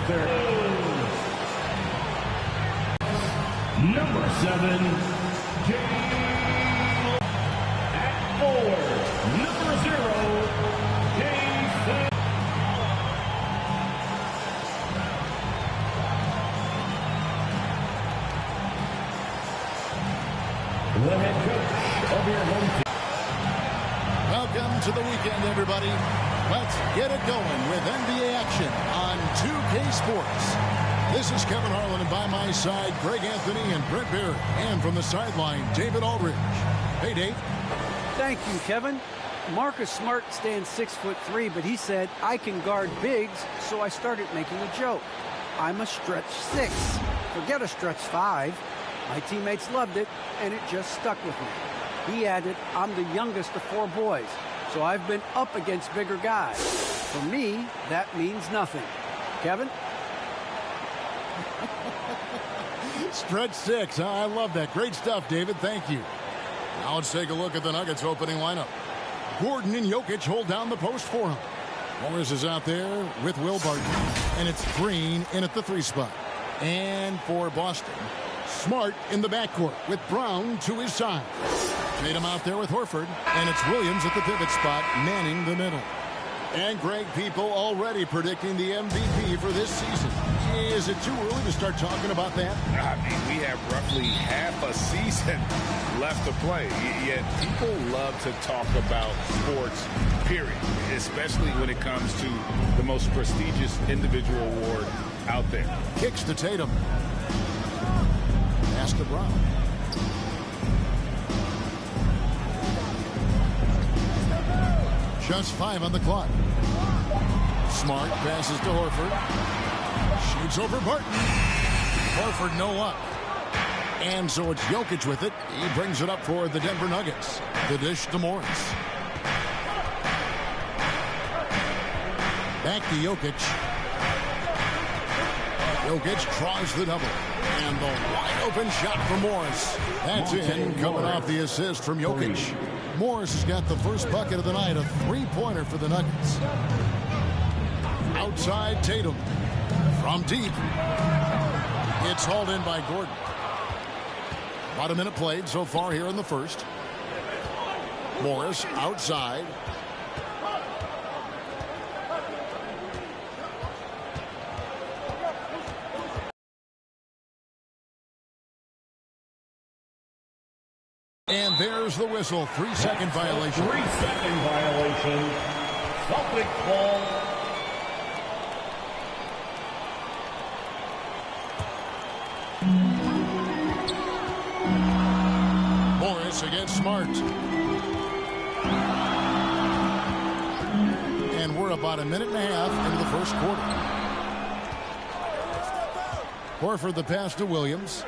Number 7, at 4, number 0, the head coach of your home team. Welcome to the weekend, everybody. Let's get it going with NBA action on 2K Sports. This is Kevin Harlan, and by my side, Greg Anthony and Brent Barrett. And from the sideline, David Aldridge. Hey, Dave. Thank you, Kevin. Marcus Smart stands 6'3", but he said, I can guard bigs, so I started making a joke. I'm a stretch 6. Forget a stretch 5. My teammates loved it, and it just stuck with me. He added, I'm the youngest of 4 boys, so I've been up against bigger guys. For me, that means nothing. Kevin? Stretch 6. I love that. Great stuff, David. Thank you. Now let's take a look at the Nuggets opening lineup. Gordon and Jokic hold down the post for him. Morris is out there with Will Barton, and it's Green in at the 3 spot. And for Boston, Smart in the backcourt with Brown to his side. Tatum out there with Horford, and it's Williams at the pivot spot, manning the middle. And Greg, people already predicting the MVP for this season. Is it too early to start talking about that? I mean, we have roughly half a season left to play, yet people love to talk about sports, period, especially when it comes to the most prestigious individual award out there. Kicks to Tatum. Pass to Brown. Just 5 on the clock. Smart passes to Horford. Shoots over Barton. Horford no luck. And so it's Jokic with it. He brings it up for the Denver Nuggets. The dish to Morris. Back to Jokic. Jokic tries the double. And the wide open shot for Morris. That's in, coming off the assist from Jokic. Morris has got the first bucket of the night, a 3-pointer for the Nuggets. Outside Tatum. From deep. It's hauled in by Gordon. About a minute played so far here in the first. Morris outside. And there's the whistle. 3-second violation. 3-second violation. Celtics ball. Morris against Smart. And we're about a minute and a half into the first quarter. Horford the pass to Williams.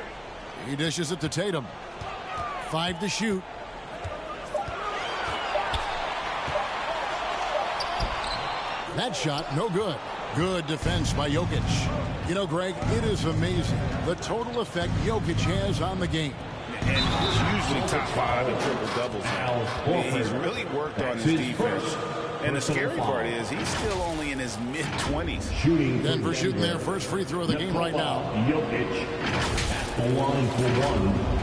He dishes it to Tatum. 5 to shoot. That shot, no good. Good defense by Jokic. You know, Greg, it is amazing the total effect Jokic has on the game. And he's usually top 5 in triple-doubles now. He's really worked on his defense. And the scary part is he's still only in his mid-20s. Denver shooting their first free throw of the game right now. Jokic at the line for 1.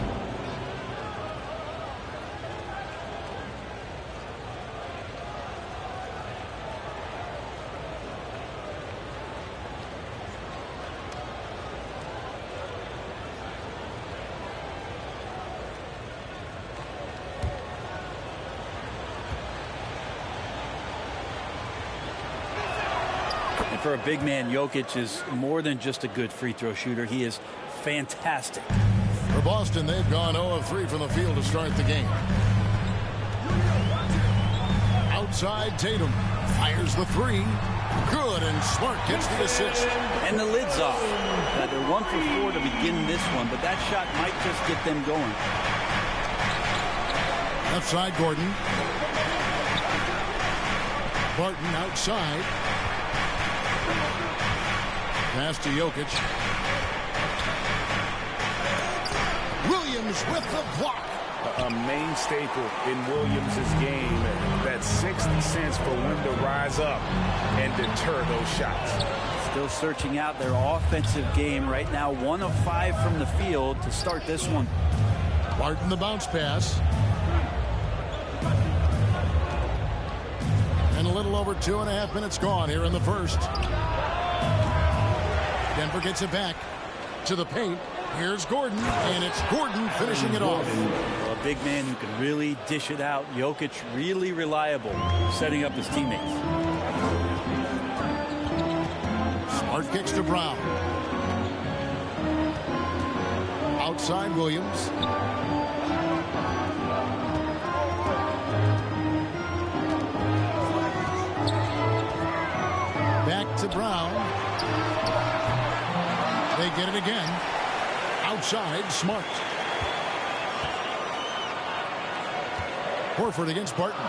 For a big man, Jokic is more than just a good free throw shooter. He is fantastic. For Boston, they've gone 0 of 3 from the field to start the game. Outside Tatum fires the 3. Good, and Smart gets the assist. And the lid's off. They're 1 for 4 to begin this one, but that shot might just get them going. Left side, Gordon. Barton outside. Pass to Jokic. Williams with the block. A main staple in Williams' game, that sixth sense for when to rise up and deter those shots. Still searching out their offensive game right now. 1 of 5 from the field to start this one. Barton the bounce pass. And a little over 2.5 minutes gone here in the first. Denver gets it back to the paint. Here's Gordon, and it's Gordon finishing it off. Well, a big man who can really dish it out. Jokic really reliable, setting up his teammates. Smart kicks to Brown. Outside Williams. Back to Brown. They get it again. Outside, Smart. Horford against Barton.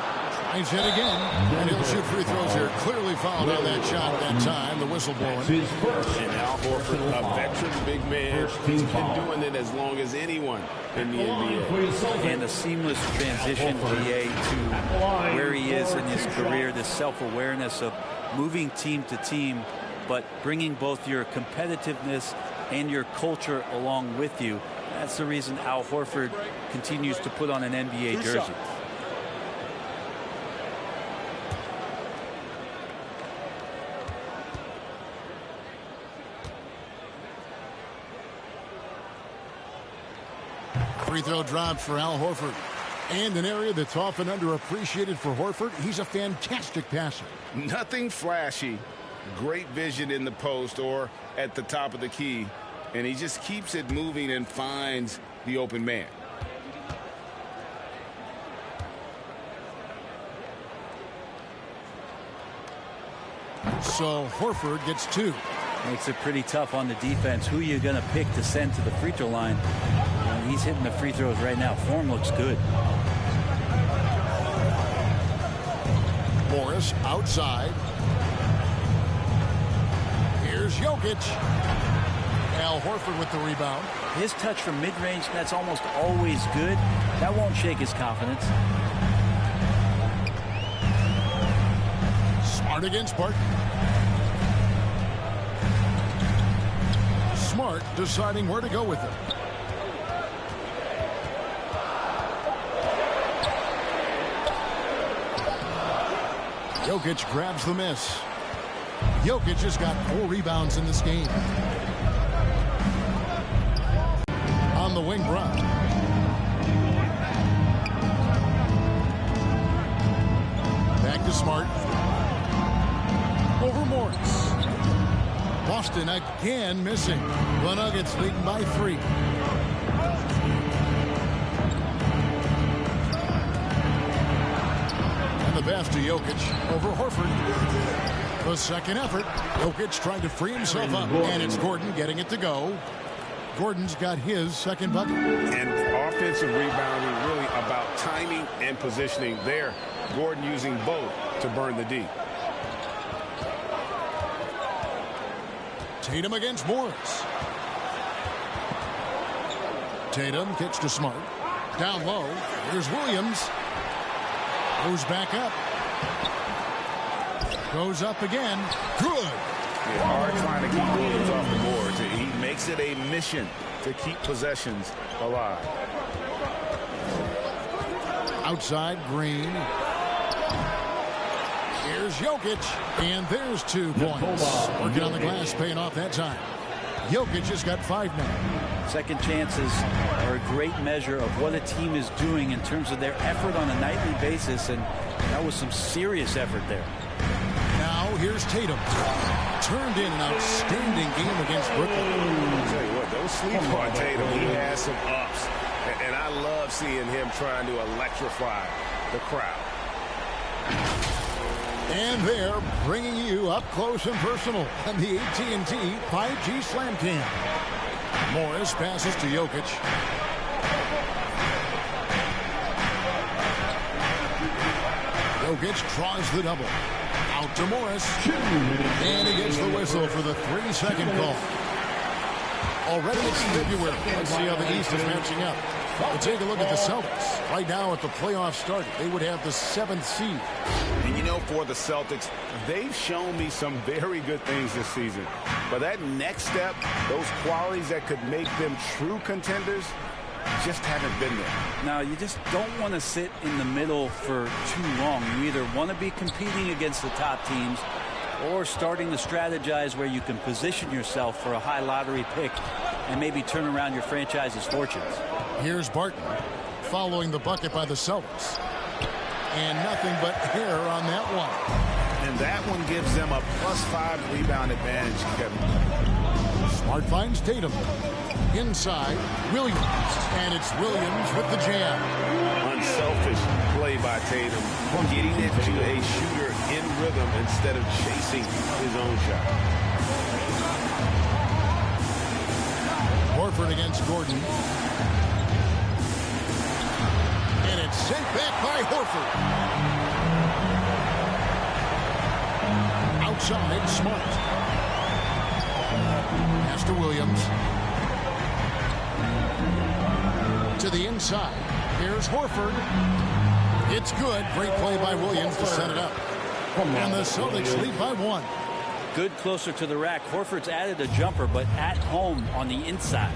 Tries it again. And he'll shoot free throws here. Clearly fouled on that shot that time. The whistle blowing. And Al Horford, a veteran big man, he's been doing it as long as anyone in the NBA. And a seamless transition, VA, to where he is in his career. This self-awareness of moving team to team, but bringing both your competitiveness and your culture along with you. That's the reason Al Horford continues to put on an NBA jersey. Free throw dropped for Al Horford. And an area that's often underappreciated for Horford, he's a fantastic passer. Nothing flashy. Great vision in the post or at the top of the key. And he just keeps it moving and finds the open man. So Horford gets 2. Makes it pretty tough on the defense. Who are you going to pick to send to the free throw line? And he's hitting the free throws right now. Form looks good. Morris outside. Here's Jokic. Al Horford with the rebound. His touch from mid-range, that's almost always good. That won't shake his confidence. Smart against Barton. Smart deciding where to go with it. Jokic grabs the miss. Jokic has got 4 rebounds in this game. On the wing, Brown. Back to Smart. Over Morris. Boston again missing. The Nuggets leading by 3. And the pass to Jokic over Horford. The second effort. Jokic trying to free himself up. And it's Gordon getting it to go. Gordon's got his second bucket. And offensive rebounding really about timing and positioning there. Gordon using both to burn the D. Tatum against Morris. Tatum kicks to Smart. Down low. Here's Williams. Goes back up. Goes up again. Good. Yeah, hard trying to keep Williams off the boards. He makes it a mission to keep possessions alive. Outside Green. Here's Jokic. And there's 2 points. Working on the glass, paying off that time. Jokic has got 5 now. Second chances are a great measure of what a team is doing in terms of their effort on a nightly basis. And that was some serious effort there. Now here's Tatum. Turned in an outstanding game against Brooklyn. I'll tell you what, don't sleep on Tatum. He has some ups. And I love seeing him trying to electrify the crowd. And they're bringing you up close and personal on the AT&T 5G Slam Cam. Morris passes to Jokic. Jokic draws the double. Out to Morris. And he gets the whistle for the 3-second call. Already it's February. Let's see how the East is matching up. We'll take a look at the Celtics. Right now at the playoff start, they would have the 7th seed. And you know, for the Celtics. They've shown me some very good things this season. But that next step, those qualities that could make them true contenders, just haven't been there. Now, you just don't want to sit in the middle for too long. You either want to be competing against the top teams or starting to strategize where you can position yourself for a high lottery pick and maybe turn around your franchise's fortunes. Here's Barton following the bucket by the Celtics. And nothing but hair on that one. And that one gives them a +5 rebound advantage, Kevin. Smart finds Tatum. Inside, Williams. And it's Williams with the jam. Unselfish play by Tatum. Getting it to a shooter in rhythm instead of chasing his own shot. Horford against Gordon. And it's sent back by Horford. Outside, Smart. Pass to Williams. To the inside. Here's Horford. It's good. Great play by Williams to set it up. And the Celtics lead by 1. Good closer to the rack. Horford's added a jumper, but at home on the inside.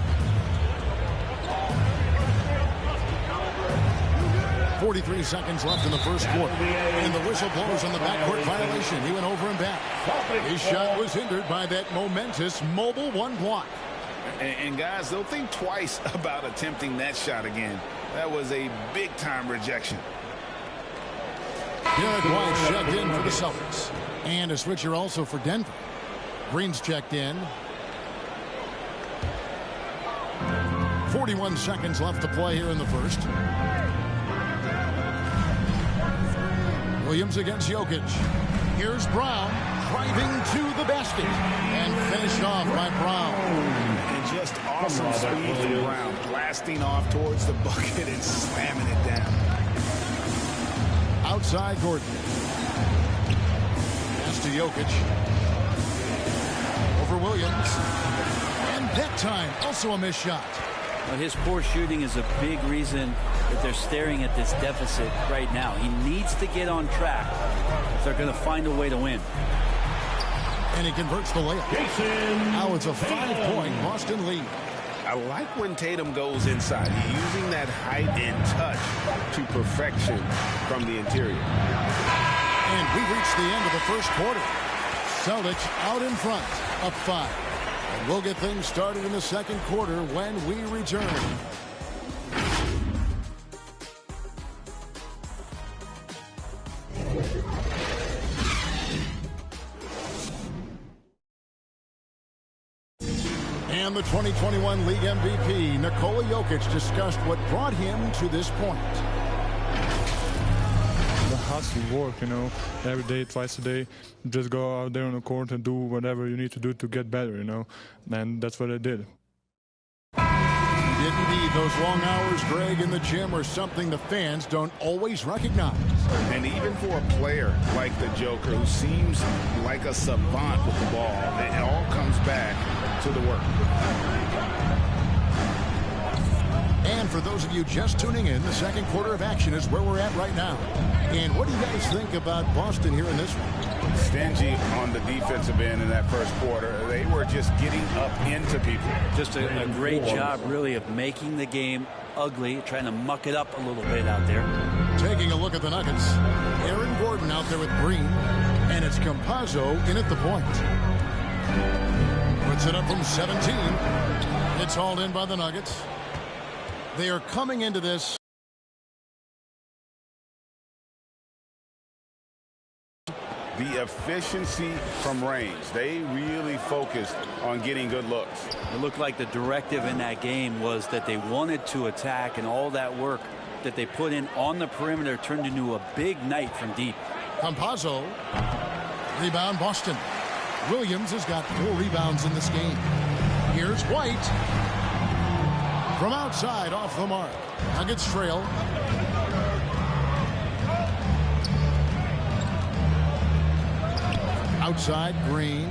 43 seconds left in the first quarter. And the whistle blows on the backcourt violation. He went over and back. His shot was hindered by that momentous mobile one block. And guys, they'll think twice about attempting that shot again. That was a big-time rejection. Derek White's checked in for the Celtics. And a switcher also for Denver. Green's checked in. 41 seconds left to play here in the first. Williams against Jokic. Here's Brown driving to the basket. And finished off by Brown. And just awesome speed from Brown. Blasting off towards the bucket and slamming it down. Outside Gordon. Pass to Jokic. Over Williams. And that time, also a missed shot. Well, his poor shooting is a big reason that they're staring at this deficit right now. He needs to get on track if they're going to find a way to win. And he converts the layup. Now it's a 5-point Boston lead. I like when Tatum goes inside. He's using that height and touch to perfection from the interior. And we reach the end of the first quarter. Celtics out in front, up 5. And we'll get things started in the second quarter when we return. And the 2021 League MVP, Nikola Jokic, discussed what brought him to this point. The hustle work, you know, every day, twice a day, just go out there on the court and do whatever you need to do to get better, you know, and that's what I did. Didn't need those long hours, Greg, in the gym are something the fans don't always recognize. And even for a player like the Joker, who seems like a savant with the ball, it all comes back to the work. And for those of you just tuning in, the second quarter of action is where we're at right now. And what do you guys think about Boston here in this one? Stingy on the defensive end in that first quarter. They were just getting up into people. Just a great job, really, of making the game ugly, trying to muck it up a little bit out there. Taking a look at the Nuggets. Aaron Gordon out there with Green. And it's Campazzo in at the point. Puts it up from 17. It's hauled in by the Nuggets. They are coming into this. The efficiency from range. They really focused on getting good looks. It looked like the directive in that game was that they wanted to attack, and all that work that they put in on the perimeter turned into a big night from deep. Campazzo. Rebound Boston. Williams has got 4 rebounds in this game. Here's White. From outside, off the mark. Nuggets trail. Outside, Green.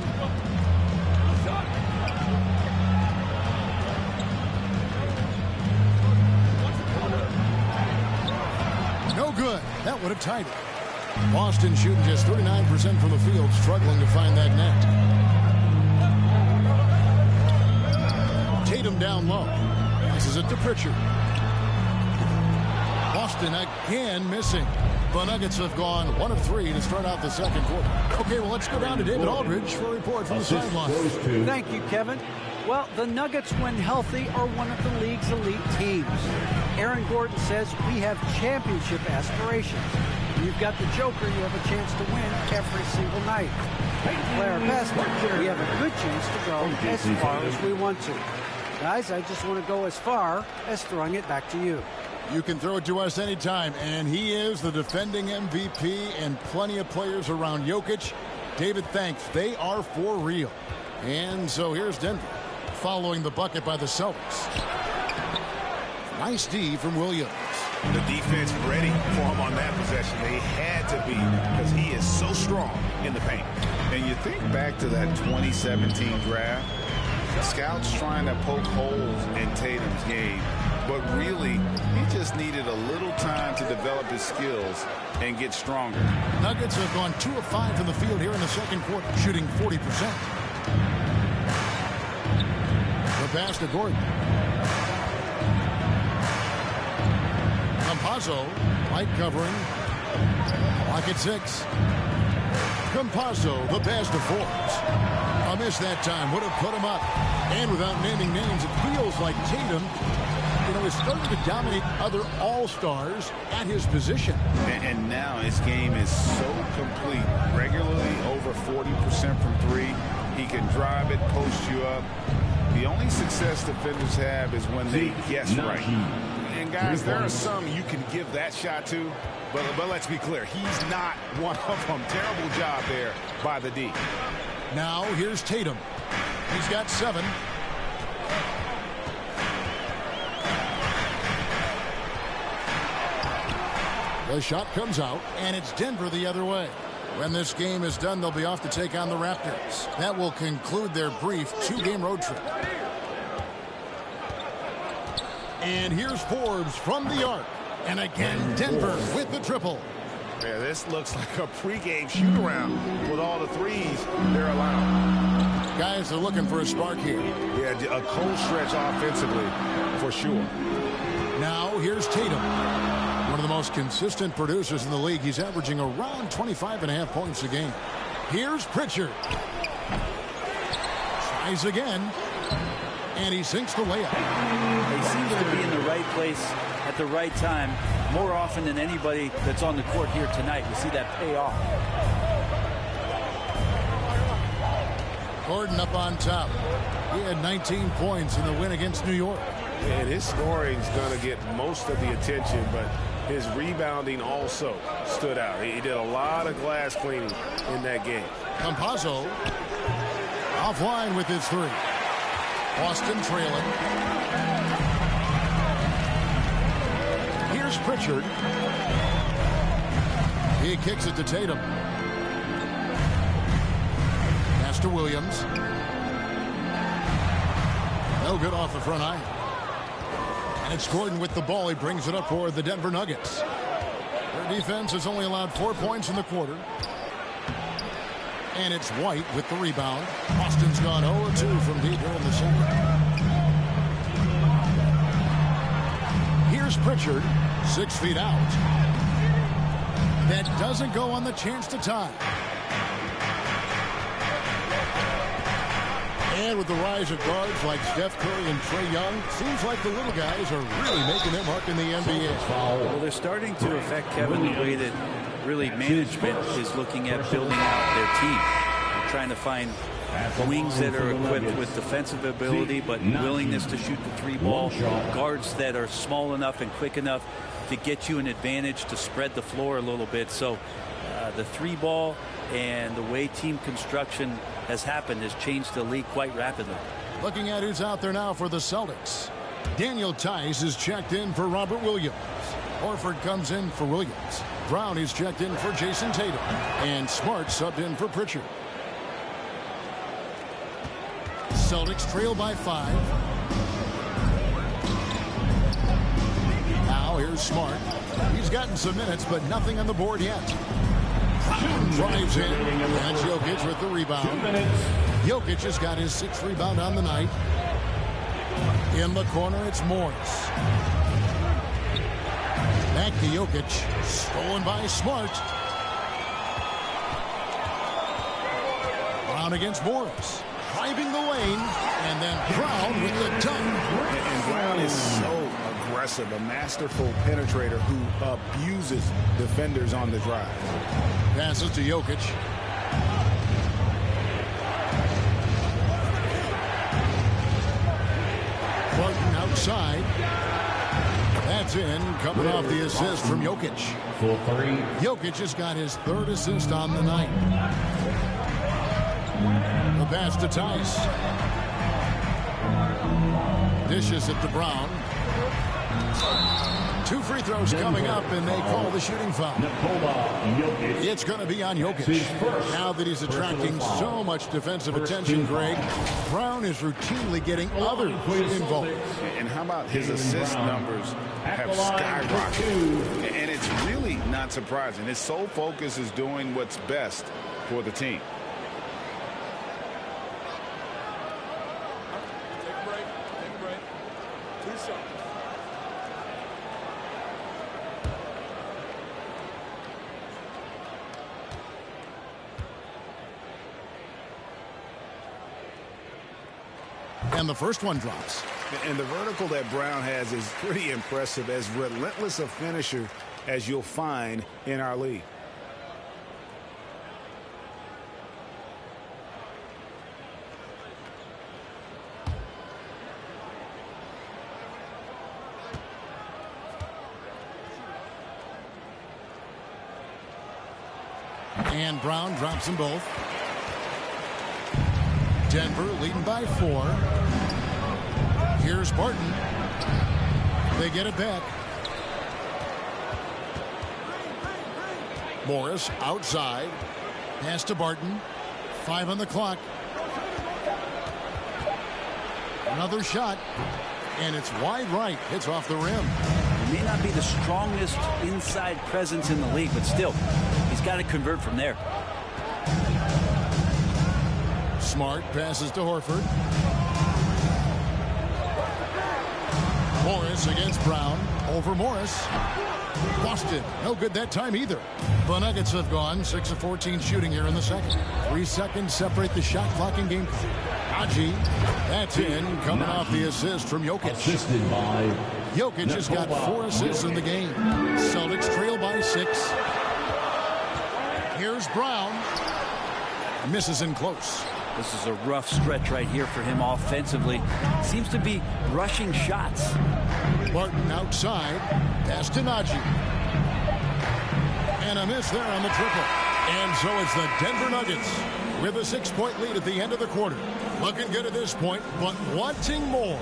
No good. That would have tied it. Boston shooting just 39% from the field, struggling to find that net. Tatum down low. Passes it to Pritchard. Boston again missing. The Nuggets have gone 1 of 3 to start out the second quarter. Okay, well, let's go down to David Aldridge for a report from the sideline. Thank you, Kevin. Well, the Nuggets, when healthy, are one of the league's elite teams. Aaron Gordon says we have championship aspirations. You've got the Joker, you have a chance to win every single night. We can play our best, we have a good chance to go as far as we want to. Guys, I just want to go as far as throwing it back to you. You can throw it to us anytime, and he is the defending MVP and plenty of players around Jokic. David, thanks. They are for real. And so here's Denver following the bucket by the Celtics. Nice D from Williams. The defense ready for him on that possession. They had to be because he is so strong in the paint. And you think back to that 2017 draft, scouts trying to poke holes in Tatum's game. But really, he just needed a little time to develop his skills and get stronger. Nuggets have gone 2 of 5 from the field here in the second quarter, shooting 40%. The pass to Gordon. Campazzo, light covering. Lock at 6. Campazzo, the pass to Forbes. A miss that time would have put him up. And without naming names, it feels like Tatum, is starting to dominate other all-stars at his position. And now his game is so complete. Regularly over 40% from 3. He can drive it, post you up. The only success defenders have is when they guess right. And guys, there are some you can give that shot to, but let's be clear, he's not one of them. Terrible job there by the D. Now here's Tatum. He's got 7. The shot comes out, and it's Denver the other way. When this game is done, they'll be off to take on the Raptors. That will conclude their brief 2-game road trip. And here's Forbes from the arc. And again, Denver with the triple. Yeah, this looks like a pregame shoot-around with all the threes they're allowing. Guys are looking for a spark here. Yeah, a cold stretch offensively, for sure. Now here's Tatum. One of the most consistent producers in the league. He's averaging around 25.5 points a game. Here's Pritchard. Tries again. And he sinks the layup. He seems to be in the right place at the right time more often than anybody that's on the court here tonight. We see that pay off. Gordon up on top. He had 19 points in the win against New York. And his scoring is going to get most of the attention, but his rebounding also stood out. He did a lot of glass cleaning in that game. Campazzo offline with his 3. Boston trailing. Here's Pritchard. He kicks it to Tatum. Pass to Williams. No good off the front iron. And it's Gordon with the ball. He brings it up for the Denver Nuggets. Their defense has only allowed 4 points in the quarter. And it's White with the rebound. Boston's gone 0-2 from deep here in the second. Here's Pritchard, 6 feet out. That doesn't go on the chance to tie. And with the rise of guards like Steph Curry and Trae Young, seems like the little guys are really making their mark in the NBA. Well, they're starting to affect, Kevin, the way that really management is looking at building out their team. They're trying to find wings that are equipped with defensive ability but willingness to shoot the 3-ball, guards that are small enough and quick enough to get you an advantage to spread the floor a little bit. So the 3-ball and the way team construction has happened has changed the league quite rapidly. Looking at who's out there now for the Celtics. Daniel Tice is checked in for Robert Williams. Horford comes in for Williams. Brown is checked in for Jason Tatum. And Smart subbed in for Pritchard. Celtics trail by 5. Now here's Smart. He's gotten some minutes, but nothing on the board yet. Drives in. That's Jokic with the rebound. Jokic has got his 6th rebound on the night. In the corner, it's Morris. Back to Jokic. Stolen by Smart. Brown against Morris. Driving the lane. And then Brown with the dunk. And Brown is so aggressive. A masterful penetrator who abuses defenders on the drive. Passes to Jokic. Barton outside. That's in, coming off the assist from Jokic. Jokic has got his 3rd assist on the night. The pass to Tice. Dishes it to Brown. 2 free throws coming up, and they call the shooting foul. It's going to be on Jokic. Now that he's attracting so much defensive attention, Greg, Brown is routinely getting others involved. And how about his assist numbers have skyrocketed? And it's really not surprising. His sole focus is doing what's best for the team. And the first one drops. And the vertical that Brown has is pretty impressive, as relentless a finisher as you'll find in our league. And Brown drops them both. Denver leading by 4. Here's Barton. They get it back. Morris outside. Pass to Barton. 5 on the clock. Another shot. And it's wide right. Hits off the rim. He may not be the strongest inside presence in the league, but still, he's got to convert from there. Smart passes to Horford. Morris against Brown. Over Morris. Boston. No good that time either. The Nuggets have gone 6 of 14 shooting here in the second. 3 seconds separate the shot clock and game clock. Haji. That's in. Coming off the assist from Jokic. Assisted by Jokic has got 4 assists in the game. Celtics trail by 6. Here's Brown. Misses in close. This is a rough stretch right here for him offensively. Seems to be rushing shots. Barton outside. Pass to Najee. And a miss there on the triple. And so it's the Denver Nuggets with a 6-point lead at the end of the quarter. Looking good at this point, but wanting more.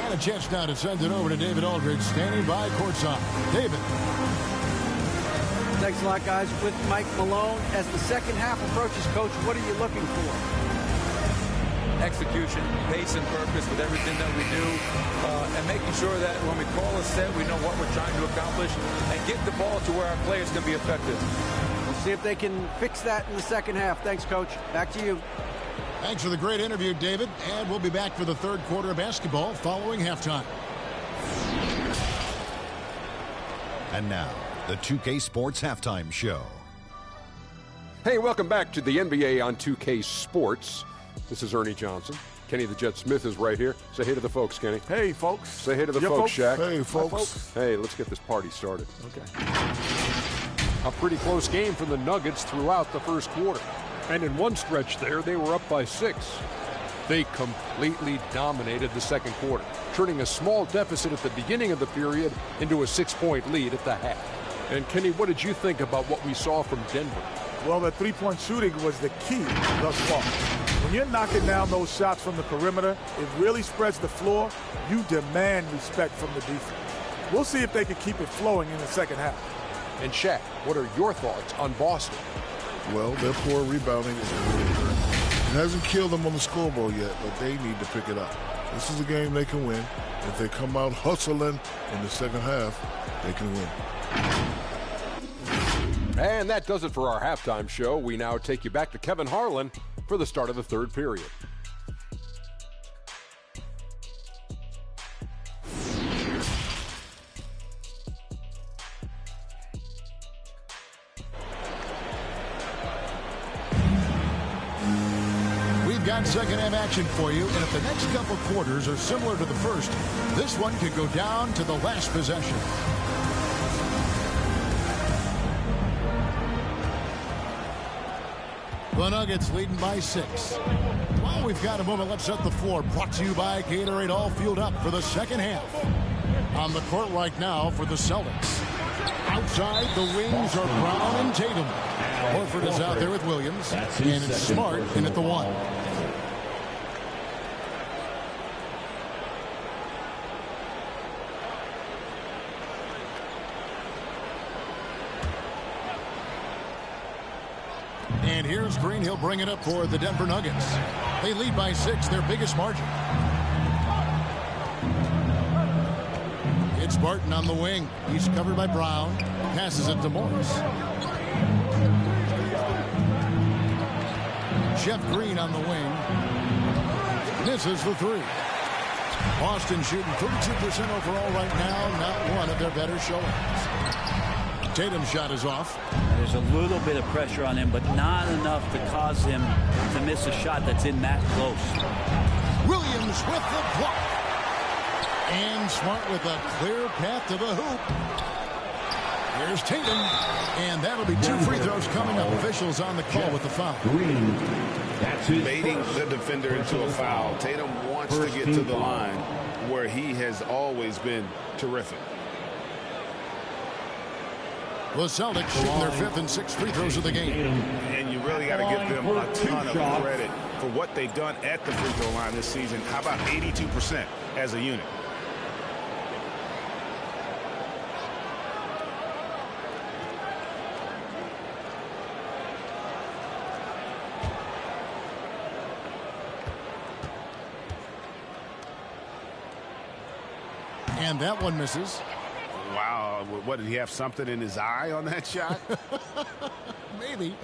And a chance now to send it over to David Aldridge, standing by courtside. David. Thanks a lot, guys. With Mike Malone, as the second half approaches, Coach, what are you looking for? Execution, pace, and purpose with everything that we do, and making sure that when we call a set, we know what we're trying to accomplish, and get the ball to where our players can be effective. We'll see if they can fix that in the second half. Thanks, Coach. Back to you. Thanks for the great interview, David. And we'll be back for the third quarter of basketball following halftime. And now, the 2K Sports Halftime Show. Hey, welcome back to the NBA on 2K Sports. This is Ernie Johnson. Kenny the Jet Smith is right here. Say hey to the folks, Kenny. Hey, folks. Say hey to the folks, Shaq. Hey, folks. Hi, folks. Hey, let's get this party started. Okay. A pretty close game for the Nuggets throughout the first quarter. And in one stretch there, they were up by 6. They completely dominated the second quarter, turning a small deficit at the beginning of the period into a 6-point lead at the half. And Kenny, what did you think about what we saw from Denver? Well, the three-point shooting was the key thus far. When you're knocking down those shots from the perimeter, it really spreads the floor. You demand respect from the defense. We'll see if they can keep it flowing in the second half. And Shaq, what are your thoughts on Boston? Well, their poor rebounding is really hurt. It hasn't killed them on the scoreboard yet, but they need to pick it up. This is a game they can win. If they come out hustling in the second half, they can win. And that does it for our halftime show. We now take you back to Kevin Harlan for the start of the third period. We've got second half action for you, and if the next couple quarters are similar to the first, this one could go down to the last possession. The Nuggets leading by 6. Well, we've got a moment. Let's set the floor. Brought to you by Gatorade, all fueled up for the second half. On the court right now for the Celtics. Outside, the wings are Brown and Tatum. Horford is out there with Williams, and it's Smart in at the 1. And here's Green. He'll bring it up for the Denver Nuggets. They lead by 6, their biggest margin. It's Barton on the wing. He's covered by Brown. Passes it to Morris. Jeff Green on the wing. Misses the 3. Boston shooting 32% overall right now. Not one of their better showings. Tatum's shot is off. There's a little bit of pressure on him, but not enough to cause him to miss a shot that's in that close. Williams with the block. And Smart with a clear path to the hoop. Here's Tatum. And that'll be 2 free throws coming up. Officials on the call with the foul. Baiting the defender into a foul. Tatum wants to get to the line where he has always been terrific. The Celtics shooting their 5th and 6th free throws of the game. And you really got to give them a ton of credit for what they've done at the free throw line this season. How about 82% as a unit? And that one misses. Wow, what, did he have something in his eye on that shot? Maybe.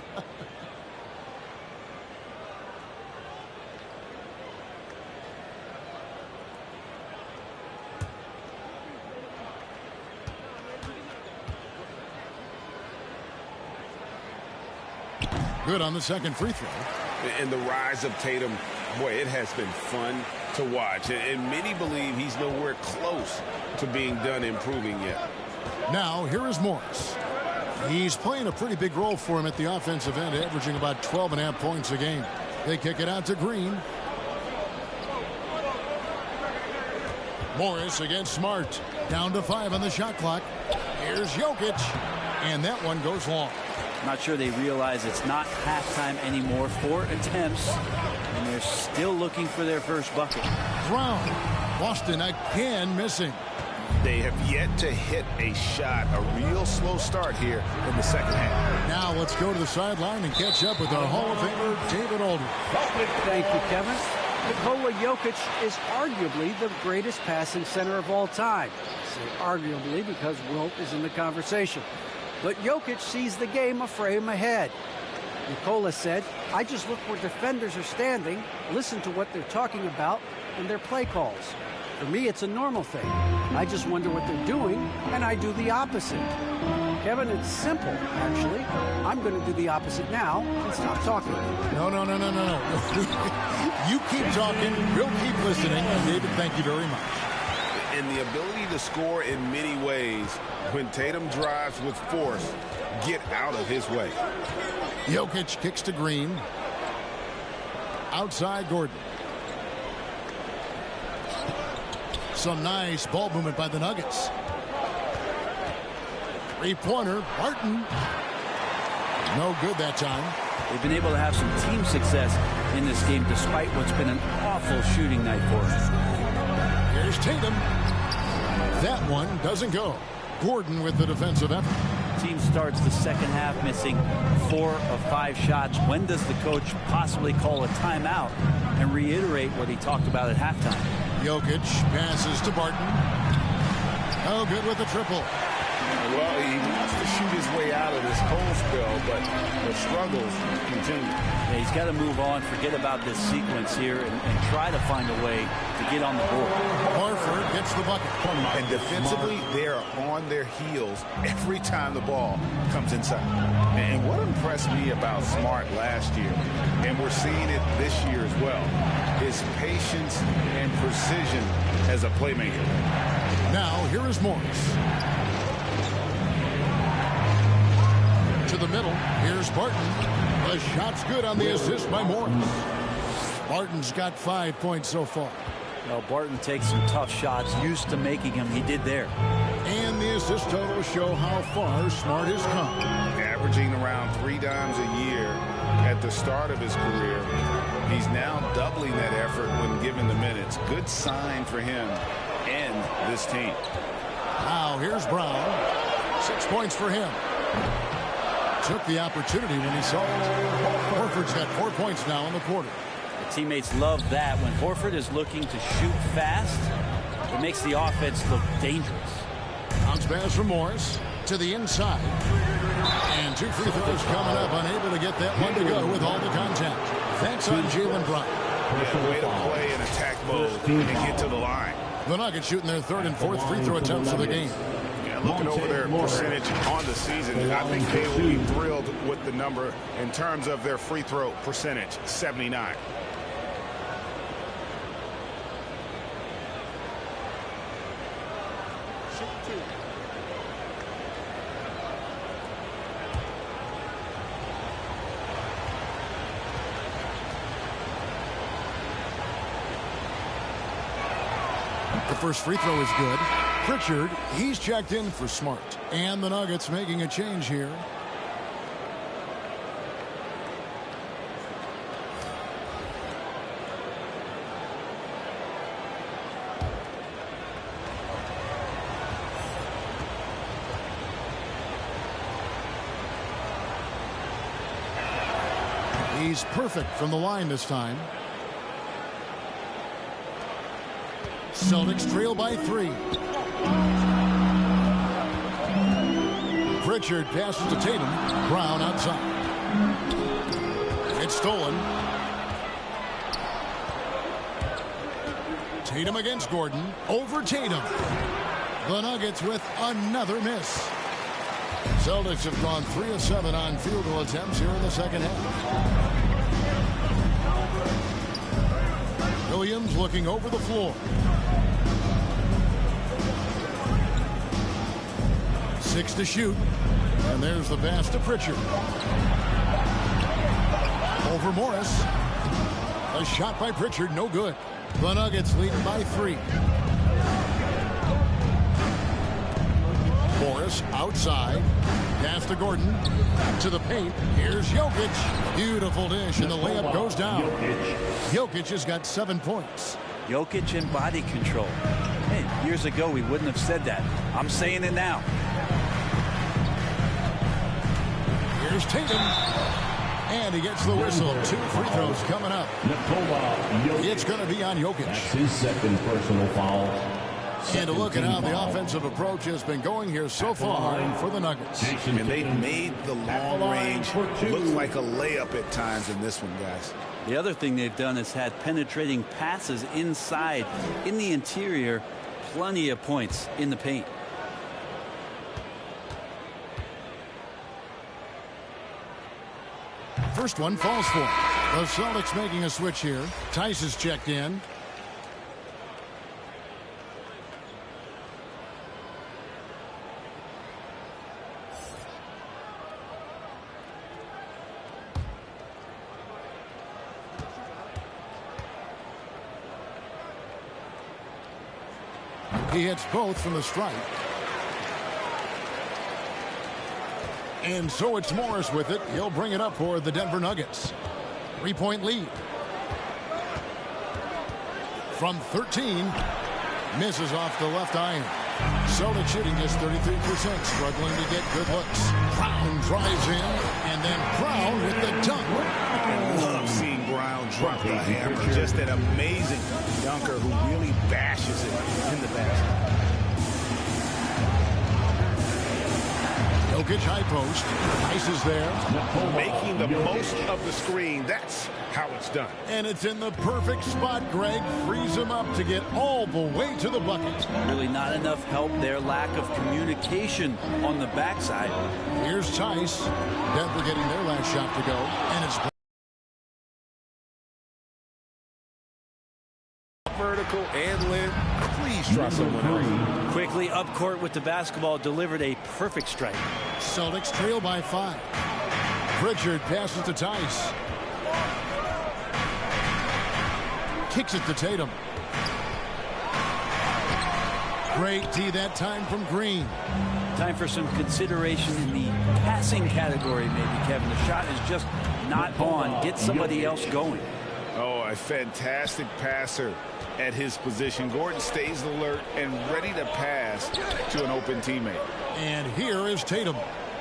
Good on the second free throw. And the rise of Tatum, boy, it has been fun to watch. And many believe he's nowhere close to being done improving yet. Now, here is Morris. He's playing a pretty big role for him at the offensive end, averaging about 12.5 points a game. They kick it out to Green. Morris against Smart. Down to 5 on the shot clock. Here's Jokic. And that one goes long. Not sure they realize it's not halftime anymore. 4 attempts, and they're still looking for their first bucket. Brown. Boston again missing. They have yet to hit a shot. A real slow start here in the second half. Now let's go to the sideline and catch up with our Hall of Famer, David Aldridge. Thank you, Kevin. Nikola Jokic is arguably the greatest passing center of all time. I say arguably because Wilt is in the conversation. But Jokic sees the game a frame ahead. Nikola said, I just look where defenders are standing, listen to what they're talking about, and their play calls. For me, it's a normal thing. I just wonder what they're doing, and I do the opposite. Kevin, it's simple, actually. I'm going to do the opposite now and stop talking. No. You keep talking, we'll keep listening. And David, thank you very much. And the ability to score in many ways when Tatum drives with force, get out of his way. Jokic kicks to Green. Outside Gordon. Some nice ball movement by the Nuggets. Three-pointer, Barton. No good that time. They've been able to have some team success in this game despite what's been an awful shooting night for them. Here's Tatum. That one doesn't go. Gordon with the defensive effort. Team starts the second half missing 4 of 5 shots. When does the coach possibly call a timeout and reiterate what he talked about at halftime? Jokic passes to Barton. Oh, good with the triple. Well, he wants to shoot his way out of this cold spell, but the struggles continue. Yeah, he's got to move on, forget about this sequence here, and try to find a way to get on the board. Horford gets the bucket. And defensively, they are on their heels every time the ball comes inside. And what impressed me about Smart last year, and we're seeing it this year as well, is patience and precision as a playmaker. Now, here is Morris. To the middle, here's Barton. The shot's good on the assist by Morris. Barton's got 5 points so far. Well, Barton takes some tough shots, used to making them. He did there. And the assist totals show how far Smart has come. Averaging around 3 dimes a year at the start of his career. He's now doubling that effort when given the minutes. Good sign for him and this team. Now, here's Brown. 6 points for him. Took the opportunity when he saw it. Horford's got 4 points now in the quarter. The teammates love that. When Horford is looking to shoot fast, it makes the offense look dangerous. Bounce pass from Morris to the inside. And 2 free throws coming up. Unable to get that one to go with all the contact. That's on Jaylen Brown. Yeah, way to play in attack mode and get to the line. The Nuggets shooting their 3rd and 4th free throw attempts of the game. Looking over their percentage on the season, I think they will be thrilled with the number in terms of their free throw percentage, 79. The first free throw is good. Pritchard, he's checked in for Smart. And the Nuggets making a change here. He's perfect from the line this time. Celtics trail by 3. Pritchard passes to Tatum. Brown outside. It's stolen. Tatum against Gordon. Over Tatum. The Nuggets with another miss. Celtics have gone 3 of 7 on field goal attempts here in the second half. Williams looking over the floor. 6 to shoot. And there's the pass to Pritchard. Over Morris. A shot by Pritchard, no good. The Nuggets leading by 3. Morris outside. Pass to Gordon. To the paint. Here's Jokic. Beautiful dish, and the layup goes down. Jokic has got 7 points. Jokic and body control. Hey, years ago, we wouldn't have said that. I'm saying it now. Here's Tatum. And he gets the whistle. 2 free throws coming up. It's going to be on Jokic. That's his second personal foul. And to look at how the offensive approach has been going here so far for the Nuggets. And they made the long range look like a layup at times in this one, guys. The other thing they've done is had penetrating passes inside, in the interior, plenty of points in the paint. First one falls for him. The Celtics making a switch here. Tice is checked in. He hits both from the stripe. And so it's Morris with it. He'll bring it up for the Denver Nuggets. 3-point lead. From 13. Misses off the left iron. Celtics shooting just 33%. Struggling to get good looks. Brown drives in. And then Brown with the dunk. I love seeing Brown drop the hammer. Just an amazing dunker who really bashes it in the basket. Jokic high post. Tice is there. Making the most of the screen. That's how it's done. And it's in the perfect spot, Greg. Frees him up to get all the way to the bucket. Really not enough help there. Lack of communication on the backside. Here's Tice. Denver getting their last shot to go. And it's vertical and Lynn. Please try someone else. Quickly up court with the basketball, delivered a perfect strike. Celtics trail by 5. Pritchard passes to Tice. Kicks it to Tatum. Great D that time from Green. Time for some consideration in the passing category, maybe, Kevin. The shot is just not on. Get somebody else going. Oh, a fantastic passer at his position. Gordon stays alert and ready to pass to an open teammate. And here is Tatum,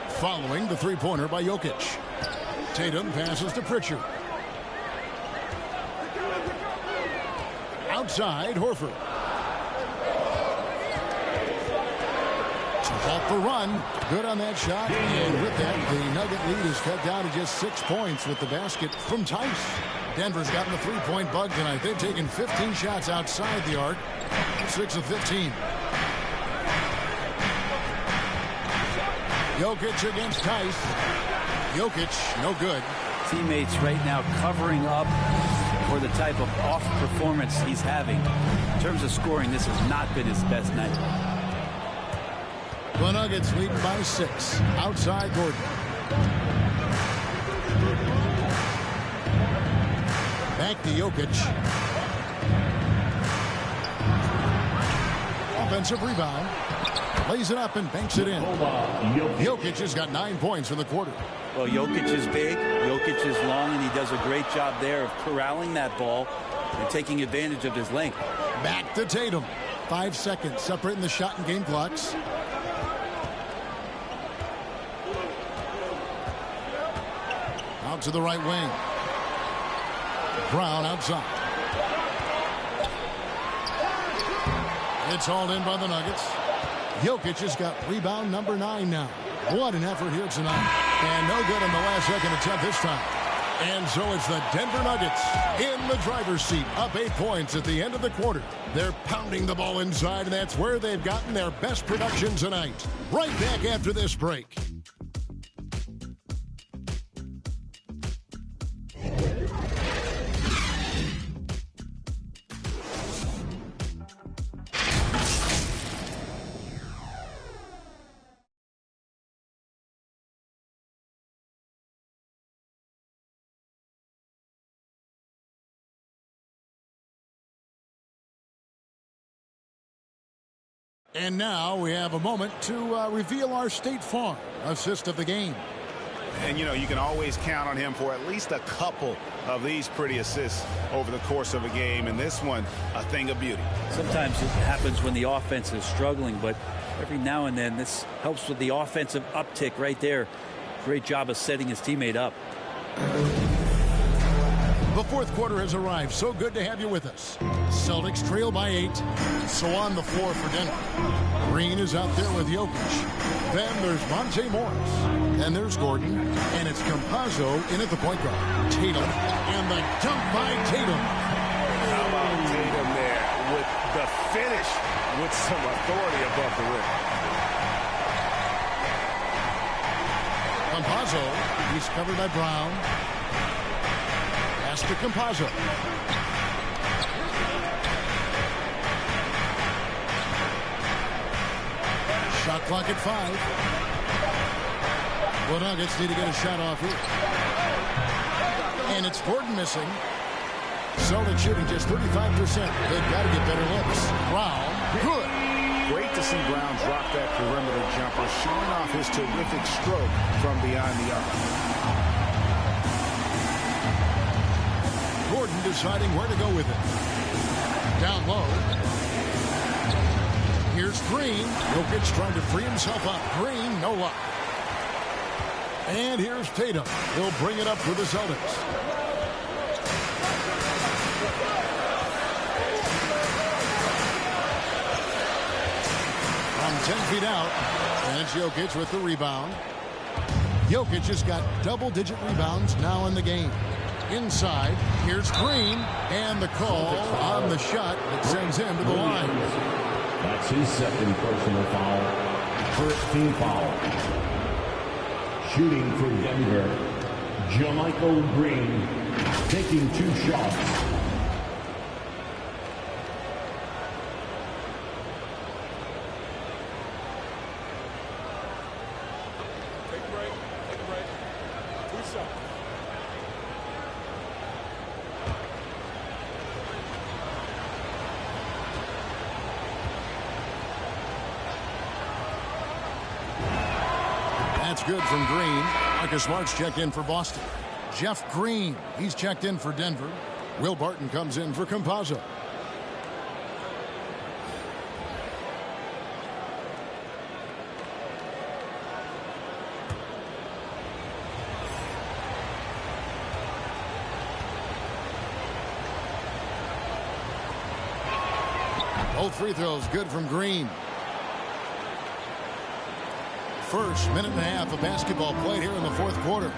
following the three-pointer by Jokic. Tatum passes to Pritchard. Outside, Horford. Off the run. Good on that shot. And with that, the Nugget lead is cut down to just 6 points with the basket from Tice. Denver's gotten a three-point bug tonight. They've taken 15 shots outside the arc. 6 of 15. Jokic against Tice. Jokic, no good. Teammates right now covering up for the type of off performance he's having. In terms of scoring, this has not been his best night. The Nuggets lead by 6. Outside Gordon. Back to Jokic. Offensive rebound. Lays it up and banks it in. Jokic has got 9 points in the quarter. Well, Jokic is big. Jokic is long, and he does a great job there of corralling that ball and taking advantage of his length. Back to Tatum. 5 seconds separating the shot and game clocks. Out to the right wing. Brown outside. It's hauled in by the Nuggets. Jokic has got rebound number 9 now. What an effort here tonight. And no good in the last second attempt this time. And so it's the Denver Nuggets in the driver's seat, up 8 points at the end of the quarter. They're pounding the ball inside, and that's where they've gotten their best production tonight. Right back after this break. And now we have a moment to reveal our State Farm assist of the game. And, you know, you can always count on him for at least a couple of these pretty assists over the course of a game. And this one, a thing of beauty. Sometimes it happens when the offense is struggling, but every now and then this helps with the offensive uptick right there. Great job of setting his teammate up. The fourth quarter has arrived. So good to have you with us. Celtics trail by 8. So on the floor for Denver. Green is out there with Jokic. Then there's Monte Morris. And there's Gordon. And it's Campazzo in at the point guard. Tatum. And the dunk by Tatum. How about Tatum there with the finish with some authority above the rim. Campazzo. He's covered by Brown. To Campazzo. Shot clock at 5. The Nuggets need to get a shot off here. And it's Gordon missing. Celtics shooting just 35%. They've got to get better looks. Brown, good. Great to see Brown drop that perimeter jumper, showing off his terrific stroke from behind the arc. Gordon deciding where to go with it. Down low. Here's Green. Jokic trying to free himself up. Green, no luck. And here's Tatum. He'll bring it up for the Celtics. From 10 feet out, And it's Jokic with the rebound. Jokic has got double-digit rebounds now in the game. Inside, here's Green, and the call on the shot that sends him to the line. That's his second personal foul. First team foul. Shooting for Denver, Jermichael Green, taking 2 shots. That's good from Green. Marcus Smart's checked in for Boston. Jeff Green, he's checked in for Denver. Will Barton comes in for Campazzo. Both free throws good from Green. First minute and a half of basketball played here in the fourth quarter.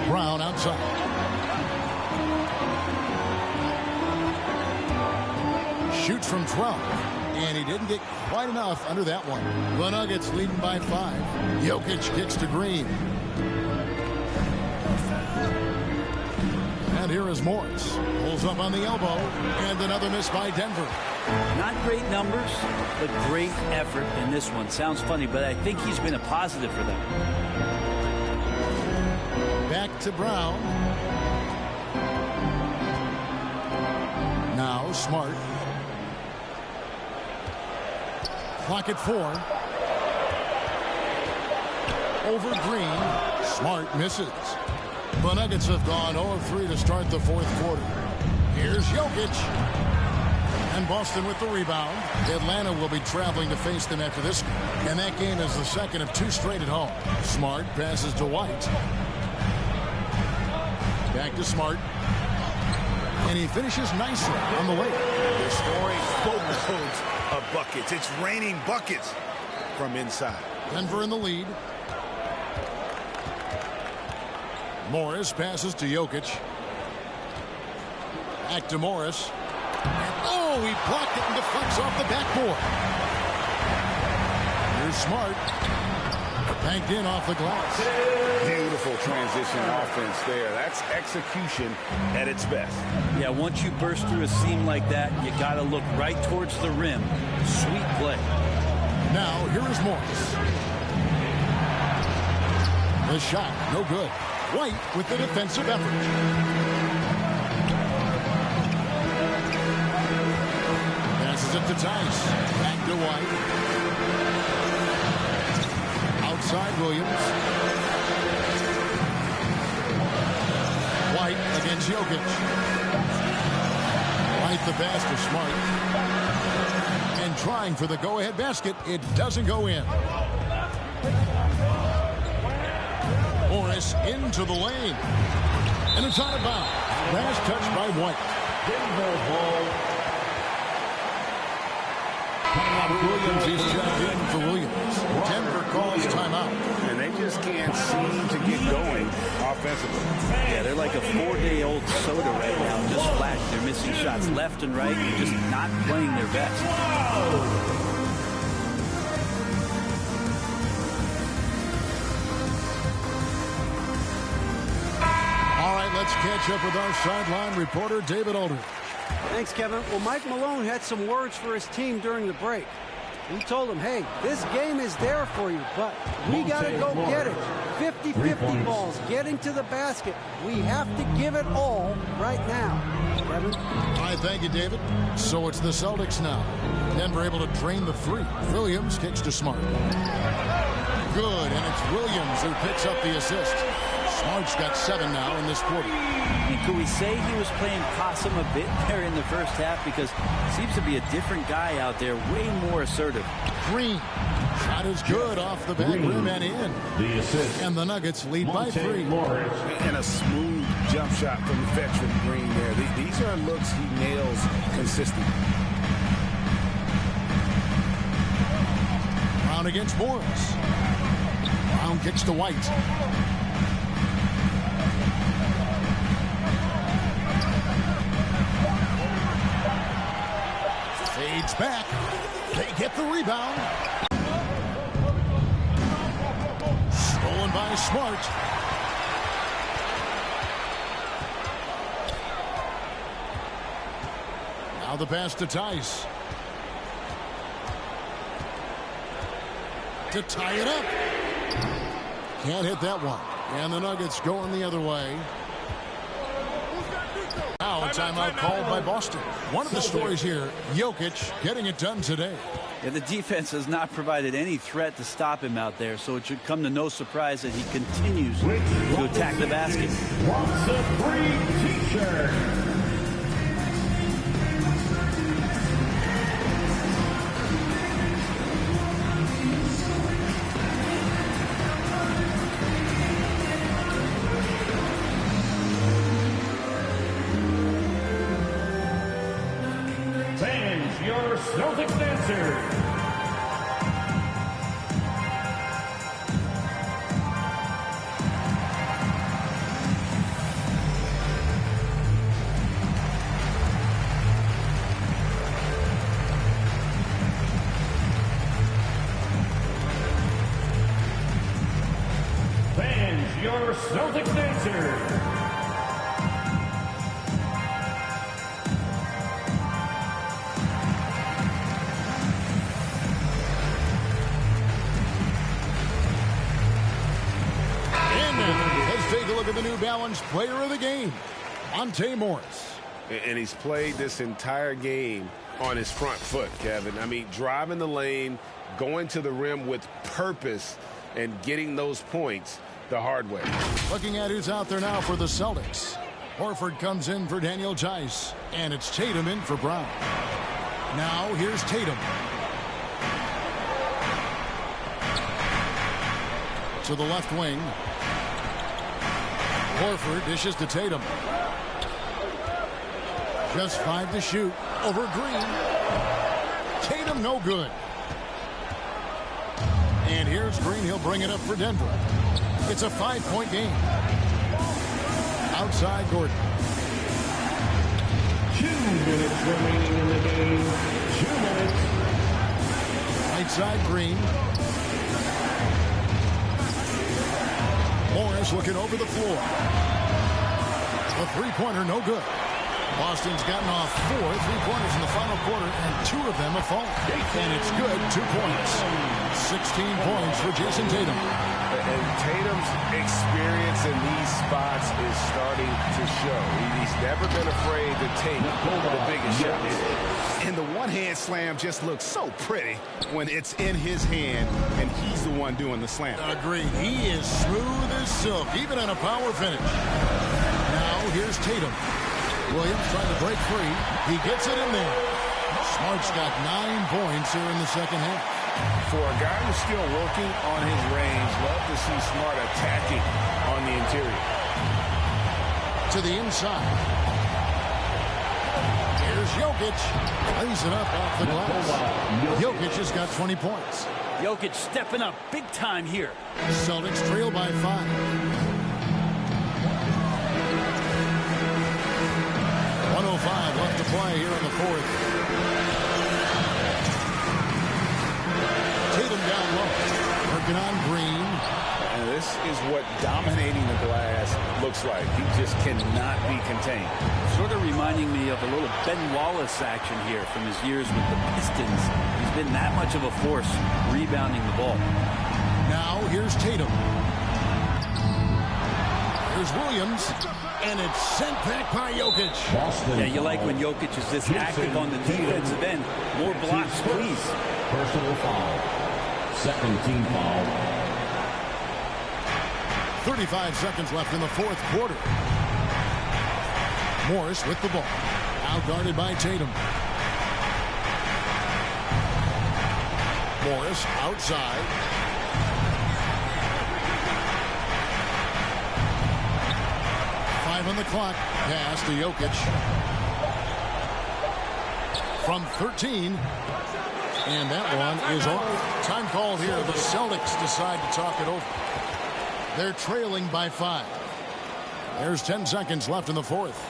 Brown outside. Shoots from 12. And he didn't get quite enough under that one. The Nuggets leading by 5. Jokic kicks to Green. And here is Morris. Pulls up on the elbow. And another miss by Denver. Not great numbers, but great effort in this one. Sounds funny, but I think he's been a positive for them. Back to Brown. Now Smart. Clock at 4. Over Green. Smart misses. The Nuggets have gone 0 of 3 to start the fourth quarter. Here's Jokic. And Boston with the rebound. Atlanta will be traveling to face them after this. And that game is the second of 2 straight at home. Smart passes to White. Back to Smart. And he finishes nicely on the way. They're scoring boatloads of buckets. It's raining buckets from inside. Denver in the lead. Morris passes to Jokic. Back to Morris. Oh, he blocked it and deflects off the backboard. Here's Smart. Banked in off the glass. Beautiful transition offense there. That's execution at its best. Yeah, once you burst through a seam like that, you got to look right towards the rim. Sweet play. Now, here is Morris. The shot, no good. White with the defensive effort. Passes it to Tice. Back to White. Outside Williams. White against Jokic. White the pass to Smart. And trying for the go-ahead basket. It doesn't go in. Morris into the lane. And it's out of bounds. Last touch by White. Denver ball. Williams is checked in for Williams. Denver calls timeout. And they just can't seem to get going offensively. Yeah, they're like a 4-day-old soda right now. Just flat. They're missing shots left and right. They're just not playing their best. All right, let's catch up with our sideline reporter, David Aldridge. Thanks, Kevin. Well, Mike Malone had some words for his team during the break. He told them, hey, this game is there for you, but we got to go get it. 50-50 balls, getting to the basket. We have to give it all right now. Kevin? All right, thank you, David. So it's the Celtics now. Denver able to drain the 3. Williams kicks to Smart. Good, and it's Williams who picks up the assist. Smart's got 7 now in this quarter. And could we say he was playing possum a bit there in the first half? Because seems to be a different guy out there, way more assertive. Green. Shot is good off the back rim and in. The assist. And the Nuggets lead by 3. And a smooth jump shot from the veteran Green there. These are looks he nails consistently. Brown against Morris. Brown kicks to White. Fades back. They get the rebound. Stolen by Smart. Now the pass to Tice. To tie it up. Can't hit that one. And the Nuggets going the other way. Now a timeout called by Boston. One of the stories here, Jokic getting it done today. Yeah, the defense has not provided any threat to stop him out there, so it should come to no surprise that he continues to attack the basket. Wants a free t-shirt. Your Celtics dancer. Fans, your Celtics dancer. Take a look at the New Balance player of the game, Monte Morris. And he's played this entire game on his front foot, Kevin. I mean, driving the lane, going to the rim with purpose, and getting those points the hard way. Looking at who's out there now for the Celtics. Horford comes in for Daniel Tice, and it's Tatum in for Brown. Now here's Tatum. To the left wing. Horford dishes to Tatum. Just 5 to shoot. Over Green. Tatum no good. And here's Green. He'll bring it up for Denver. It's a 5-point game. Outside Gordon. 2 minutes remaining in the game. 2 minutes. Right side Green. Morris looking over the floor. The three-pointer, no good. Boston's gotten off 4 3-pointers in the final quarter, and 2 of them have fallen. And it's good, 2 points. 16 points for Jason Tatum. And Tatum's experience in these spots is starting to show. He's never been afraid to take the biggest shots. And the one-hand slam just looks so pretty when it's in his hand and he's the one doing the slam. Agreed. He is smooth as silk, even in a power finish. Now here's Tatum. Williams trying to break free. He gets it in there. Smart's got 9 points here in the second half. For a guy who's still working on his range, love to see Smart attacking on the interior. To the inside. Here's Jokic. Lays it up off the glass. Jokic has got 20 points. Jokic stepping up big time here. Celtics trail by 5. 1:05 left to play here in the fourth. Tatum down low. Working on Green. And this is what dominating the glass looks like. He just cannot be contained. Sort of reminding me of a little Ben Wallace action here from his years with the Pistons. He's been that much of a force rebounding the ball. Now here's Tatum. Here's Williams. And it's sent back by Jokic. Yeah, you like when Jokic is this active on the defensive end. More blocks, please. Personal foul. Second team foul. 35 seconds left in the fourth quarter. Morris with the ball. Out guarded by Tatum. Morris outside. On the clock, pass to Jokic. From 13, And that one is on. Time called here. The Celtics decide to talk it over. They're trailing by 5. There's 10 seconds left in the fourth.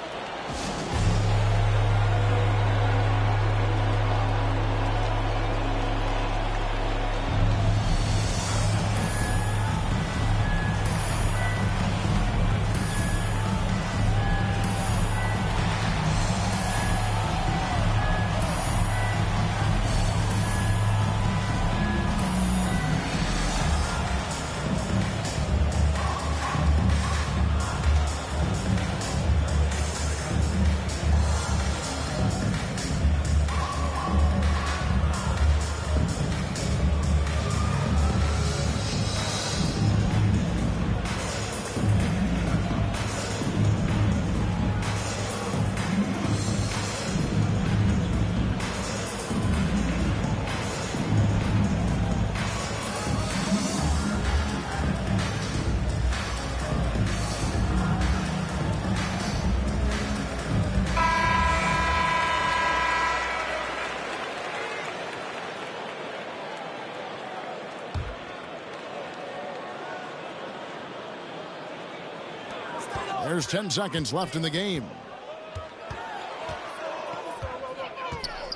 There's 10 seconds left in the game.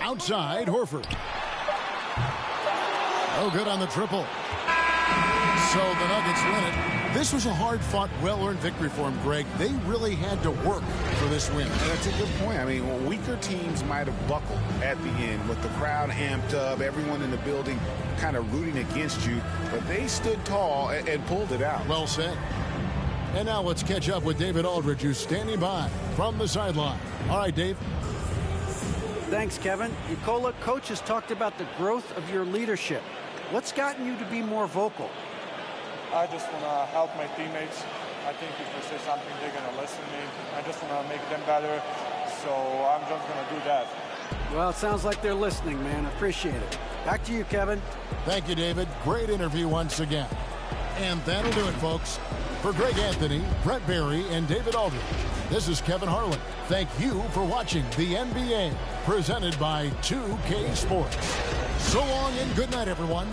Outside, Horford. No good on the triple. So the Nuggets win it. This was a hard-fought, well-earned victory for them, Greg. They really had to work for this win. That's a good point. I mean, weaker teams might have buckled at the end with the crowd amped up, everyone in the building kind of rooting against you, but they stood tall and pulled it out. Well said. And now let's catch up with David Aldridge, who's standing by from the sideline. All right, Dave. Thanks, Kevin. Nikola, coach has talked about the growth of your leadership. What's gotten you to be more vocal? I just want to help my teammates. I think if I say something, they're going to listen to me. I just want to make them better, so I'm just going to do that. Well, it sounds like they're listening, man. I appreciate it. Back to you, Kevin. Thank you, David. Great interview once again. And that'll do it, folks. For Greg Anthony, Brett Barry, and David Aldridge, this is Kevin Harlan. Thank you for watching the NBA, presented by 2K Sports. So long and good night, everyone.